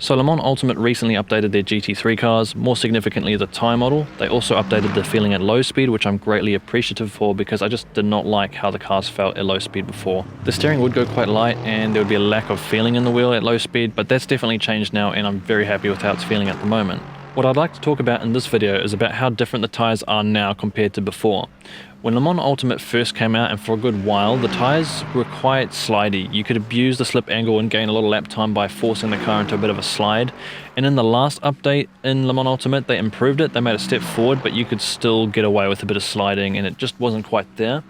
So Le Mans Ultimate recently updated their GT3 cars, more significantly the tyre model. They also updated the feeling at low speed, which I'm greatly appreciative for because I just did not like how the cars felt at low speed before. The steering would go quite light and there would be a lack of feeling in the wheel at low speed, but that's definitely changed now and I'm very happy with how it's feeling at the moment. What I'd like to talk about in this video is about how different the tyres are now compared to before. When Le Mans Ultimate first came out, and for a good while, the tyres were quite slidey. You could abuse the slip angle and gain a lot of lap time by forcing the car into a bit of a slide. And in the last update in Le Mans Ultimate, they improved it. They made a step forward, but you could still get away with a bit of sliding, and it just wasn't quite there.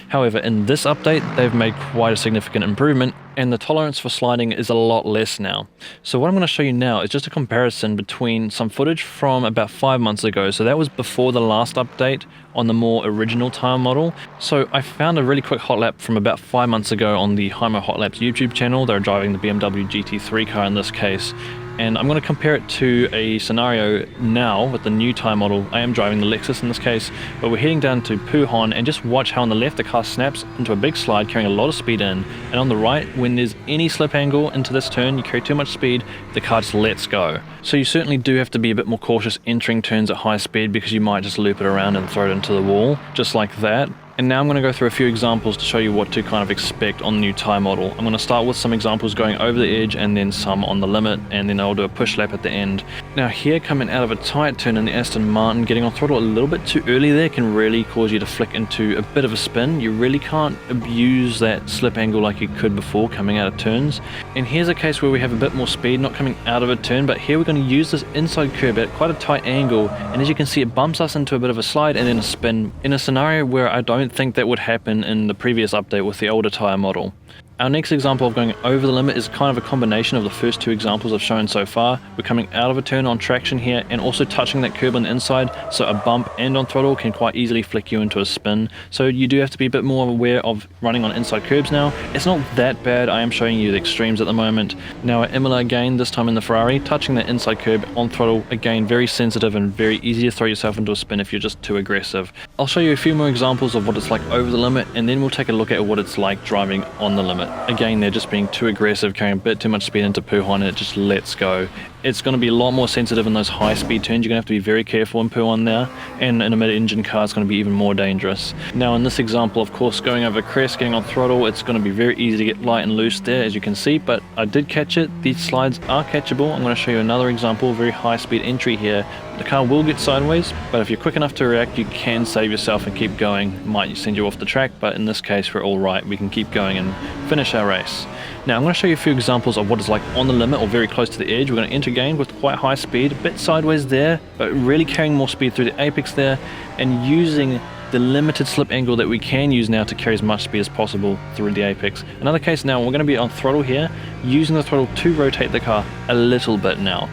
However, in this update, they've made quite a significant improvement, and the tolerance for sliding is a lot less now. So what I'm going to show you now is just a comparison between some footage from about 5 months ago. So that was before the last update on the more original tyre model. So I found a really quick hot lap from about 5 months ago on the Hymo Hot Laps YouTube channel. They're driving the BMW GT3 car in this case. And I'm going to compare it to a scenario now with the new tyre model. I am driving the Lexus in this case, but we're heading down to Pujon, and just watch how on the left the car snaps into a big slide carrying a lot of speed in, and on the right, when there's any slip angle into this turn, you carry too much speed, the car just lets go. So you certainly do have to be a bit more cautious entering turns at high speed because you might just loop it around and throw it into the wall, just like that. And now I'm going to go through a few examples to show you what to kind of expect on the new tyre model. I'm going to start with some examples going over the edge and then some on the limit, and then I'll do a push lap at the end. Now here, coming out of a tight turn in the Aston Martin, getting on throttle a little bit too early there can really cause you to flick into a bit of a spin. You really can't abuse that slip angle like you could before coming out of turns. And here's a case where we have a bit more speed, not coming out of a turn, but here we're going to use this inside curb at quite a tight angle, and as you can see it bumps us into a bit of a slide and then a spin in a scenario where I don't think that would happen in the previous update with the older tyre model. Our next example of going over the limit is kind of a combination of the first two examples I've shown so far. We're coming out of a turn on traction here and also touching that curb on the inside, so a bump and on throttle can quite easily flick you into a spin. So you do have to be a bit more aware of running on inside curbs now. It's not that bad, I am showing you the extremes at the moment. Now at Imola again, this time in the Ferrari, touching that inside curb on throttle, again very sensitive and very easy to throw yourself into a spin if you're just too aggressive. I'll show you a few more examples of what it's like over the limit, and then we'll take a look at what it's like driving on the limit. Again, they're just being too aggressive, carrying a bit too much speed into Pujon, and it just lets go. It's going to be a lot more sensitive in those high speed turns. You're going to have to be very careful in Pujon there, and in a mid-engine car it's going to be even more dangerous. Now in this example, of course, going over crest, getting on throttle, it's going to be very easy to get light and loose there, as you can see, but I did catch it. These slides are catchable. I'm going to show you another example, very high speed entry here. The car will get sideways, but if you're quick enough to react, you can save yourself and keep going. It might send you off the track, but in this case we're all right. We can keep going and finish our race. Now I'm going to show you a few examples of what it's like on the limit or very close to the edge. We're going to enter again with quite high speed, a bit sideways there, but really carrying more speed through the apex there, and using the limited slip angle that we can use now to carry as much speed as possible through the apex. Another case now, we're going to be on throttle here, using the throttle to rotate the car a little bit now.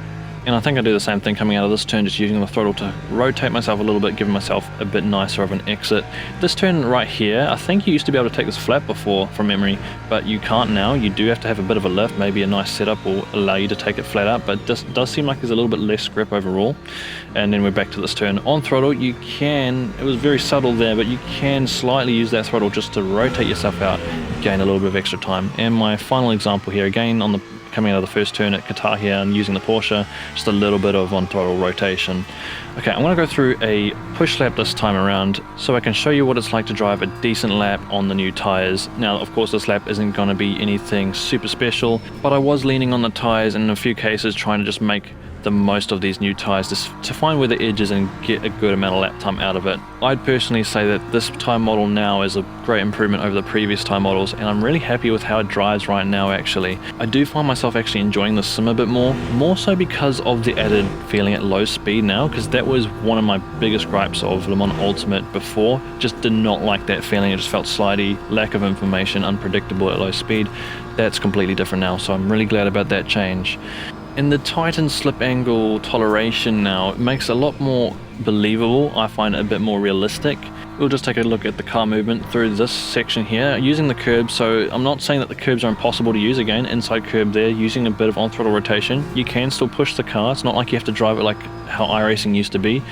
And I think I do the same thing coming out of this turn, just using the throttle to rotate myself a little bit, giving myself a bit nicer of an exit. This turn right here, I think you used to be able to take this flat before from memory, but you can't now. You do have to have a bit of a lift, maybe a nice setup will allow you to take it flat out, but this does seem like there's a little bit less grip overall. And then we're back to this turn. On throttle, you can, it was very subtle there, but you can slightly use that throttle just to rotate yourself out, gain a little bit of extra time. And my final example here, again on the coming out of the first turn at Qatar here and using the Porsche, just a little bit of on throttle rotation. Okay, I'm going to go through a push lap this time around so I can show you what it's like to drive a decent lap on the new tyres. Now of course this lap isn't going to be anything super special, but I was leaning on the tyres and in a few cases trying to just make the most of these new tyres to find where the edge is and get a good amount of lap time out of it. I'd personally say that this tyre model now is a great improvement over the previous tyre models, and I'm really happy with how it drives right now actually. I do find myself actually enjoying the sim a bit more so because of the added feeling at low speed now, because that was one of my biggest gripes of Le Mans Ultimate before. Just did not like that feeling. It just felt slidey, lack of information, unpredictable at low speed. That's completely different now, so I'm really glad about that change. And the Titan slip angle toleration now, it makes it a lot more believable. I find it a bit more realistic. We'll just take a look at the car movement through this section here, using the curbs. So I'm not saying that the curbs are impossible to use. Again, inside curb there, using a bit of on-throttle rotation. You can still push the car. It's not like you have to drive it like how iRacing used to be.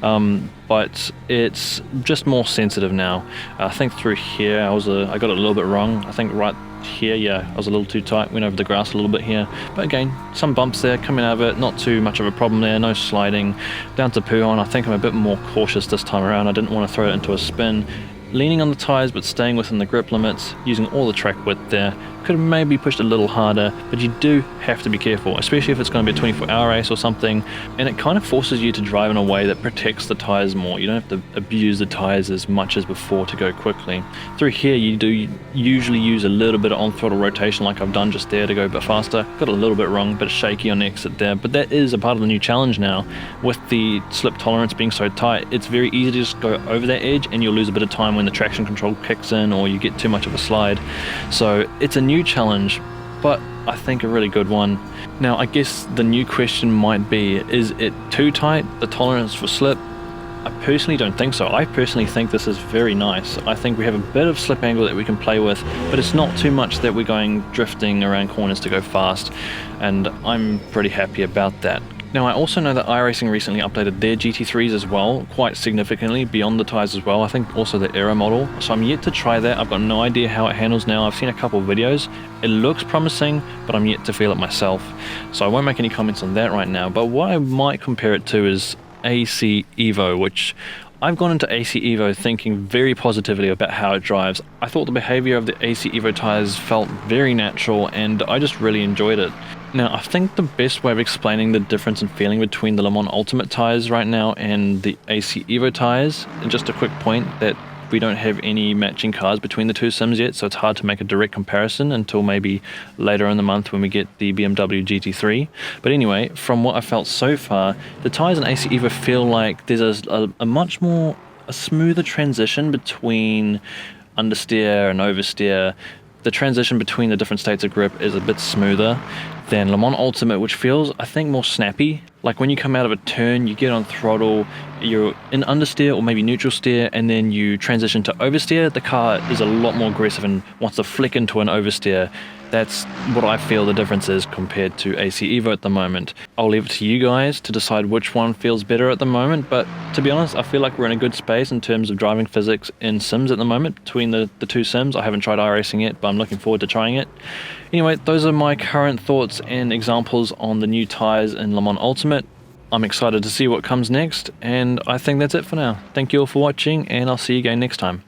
But it's just more sensitive now. I think through here, I got it a little bit wrong. I think right here, yeah, I was a little too tight, went over the grass a little bit here. But again, some bumps there coming out of it, not too much of a problem there, no sliding. Down to Puhon, I think I'm a bit more cautious this time around. I didn't want to throw it into a spin. Leaning on the tyres but staying within the grip limits, using all the track width there. Could have maybe pushed a little harder, but you do have to be careful, especially if it's going to be a 24-hour race or something, and it kind of forces you to drive in a way that protects the tyres more. You don't have to abuse the tyres as much as before to go quickly. Through here you do usually use a little bit of on-throttle rotation like I've done just there to go a bit faster. Got a little bit wrong, a bit shaky on the exit there, but that is a part of the new challenge now. With the slip tolerance being so tight, it's very easy to just go over that edge and you'll lose a bit of time when the traction control kicks in or you get too much of a slide. So it's a new challenge, but I think a really good one. Now I guess the new question might be, is it too tight, the tolerance for slip? I personally don't think so. I personally think this is very nice. I think we have a bit of slip angle that we can play with, but it's not too much that we're going drifting around corners to go fast, and I'm pretty happy about that. Now I also know that iRacing recently updated their GT3s as well, quite significantly beyond the tyres as well. I think also the Aero model, so I'm yet to try that. I've got no idea how it handles now. I've seen a couple of videos. It looks promising, but I'm yet to feel it myself. So I won't make any comments on that right now, but what I might compare it to is AC Evo, which I've gone into AC Evo thinking very positively about how it drives. I thought the behavior of the AC Evo tyres felt very natural and I just really enjoyed it. Now I think the best way of explaining the difference in feeling between the Le Mans Ultimate tyres right now and the AC Evo tyres, and just a quick point that we don't have any matching cars between the two sims yet, so it's hard to make a direct comparison until maybe later in the month when we get the BMW GT3. But anyway, from what I felt so far, the tyres in AC Evo feel like there's a much more, a smoother transition between understeer and oversteer. The transition between the different states of grip is a bit smoother than Le Mans Ultimate, which feels, I think, more snappy. Like when you come out of a turn, you get on throttle, you're in understeer or maybe neutral steer, and then you transition to oversteer. The car is a lot more aggressive and wants to flick into an oversteer. That's what I feel the difference is compared to AC Evo at the moment. I'll leave it to you guys to decide which one feels better at the moment, but to be honest, I feel like we're in a good space in terms of driving physics in sims at the moment between the two sims. I haven't tried iRacing yet, but I'm looking forward to trying it. Anyway, those are my current thoughts and examples on the new tyres in Le Mans Ultimate. I'm excited to see what comes next, and I think that's it for now. Thank you all for watching, and I'll see you again next time.